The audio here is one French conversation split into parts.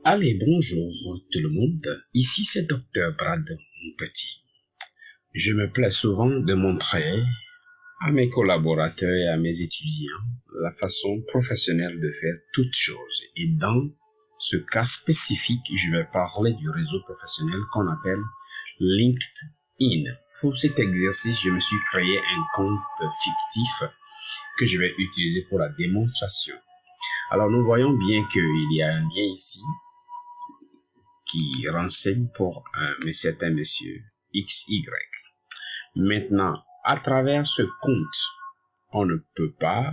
Allez, bonjour tout le monde. Ici c'est Dr. Brad Petit. Je me plais souvent de montrer à mes collaborateurs et à mes étudiants la façon professionnelle de faire toutes choses. Et dans ce cas spécifique, je vais parler du réseau professionnel qu'on appelle LinkedIn. Pour cet exercice, je me suis créé un compte fictif que je vais utiliser pour la démonstration. Alors, nous voyons bien qu'il y a un lien ici qui renseigne pour un certain monsieur XY. Maintenant, à travers ce compte, on ne peut pas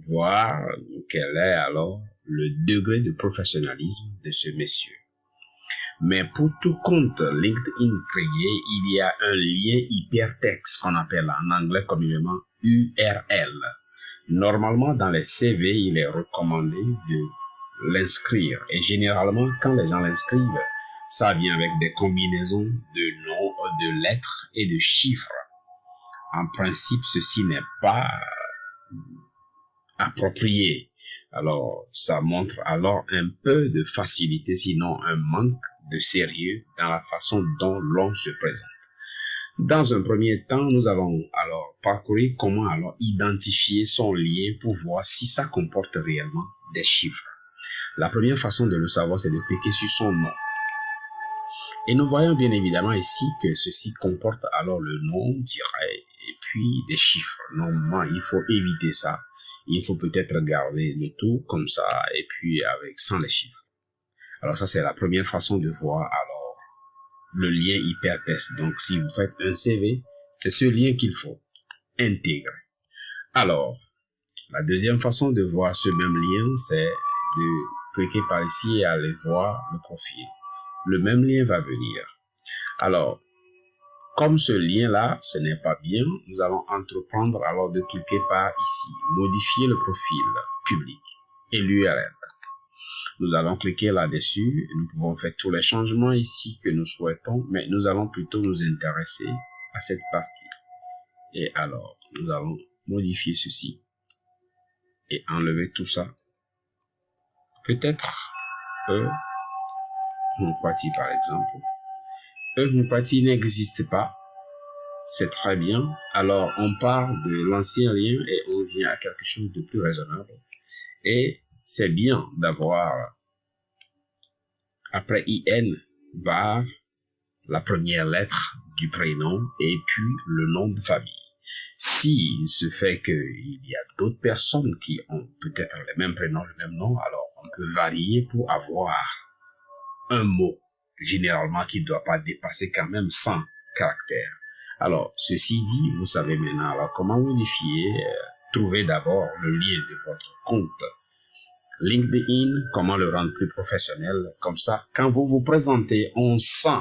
voir quel est alors le degré de professionnalisme de ce monsieur. Mais pour tout compte LinkedIn créé, il y a un lien hypertexte qu'on appelle en anglais communément URL. Normalement, dans les CV, il est recommandé de l'inscrire. Et généralement, quand les gens l'inscrivent, ça vient avec des combinaisons de noms, de lettres et de chiffres. En principe, ceci n'est pas approprié. Alors, ça montre alors un peu de facilité, sinon un manque de sérieux dans la façon dont l'on se présente. Dans un premier temps, nous allons alors parcourir comment alors identifier son lien pour voir si ça comporte réellement des chiffres. La première façon de le savoir, c'est de cliquer sur son nom. Et nous voyons bien évidemment ici que ceci comporte alors le nom, et puis des chiffres. Normalement, il faut éviter ça. Il faut peut-être garder le tout comme ça, et puis avec sans les chiffres. Alors ça, c'est la première façon de voir alors le lien hypertexte. Donc, si vous faites un CV, c'est ce lien qu'il faut intégrer. Alors, la deuxième façon de voir ce même lien, c'est de cliquer par ici et aller voir le profil. Le même lien va venir. Alors, comme ce lien-là, ce n'est pas bien, nous allons entreprendre alors de cliquer par ici, modifier le profil public et l'URL. Nous allons cliquer là-dessus, nous pouvons faire tous les changements ici que nous souhaitons, mais nous allons plutôt nous intéresser à cette partie. Et alors, nous allons modifier ceci et enlever tout ça. Peut-être partie par exemple. Partie n'existe pas. C'est très bien. Alors, on part de l'ancien lien et on vient à quelque chose de plus raisonnable. Et c'est bien d'avoir, après IN, barre, la première lettre du prénom et puis le nom de famille. S'il se fait qu'il y a d'autres personnes qui ont peut-être le même prénom, le même nom, alors on peut varier pour avoir un mot, généralement qui ne doit pas dépasser quand même 100 caractères. Alors, ceci dit, vous savez maintenant alors comment modifier, trouver d'abord le lien de votre compte LinkedIn, comment le rendre plus professionnel. Comme ça, quand vous vous présentez, on sent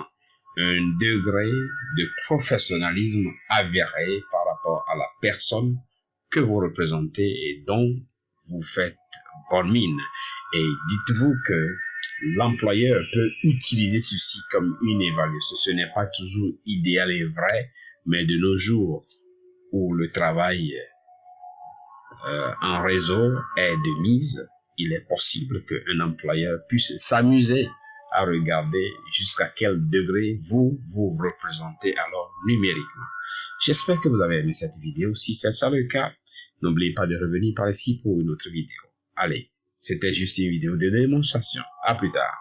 un degré de professionnalisme avéré par rapport à la personne que vous représentez et dont vous faites bonne mine. Et dites-vous que l'employeur peut utiliser ceci comme une évaluation. Ce n'est pas toujours idéal et vrai, mais de nos jours où le travail en réseau est de mise, il est possible qu'un employeur puisse s'amuser à regarder jusqu'à quel degré vous vous représentez alors numériquement. J'espère que vous avez aimé cette vidéo. Si c'est ça le cas, n'oubliez pas de revenir par ici pour une autre vidéo. Allez, c'était juste une vidéo de démonstration. À plus tard.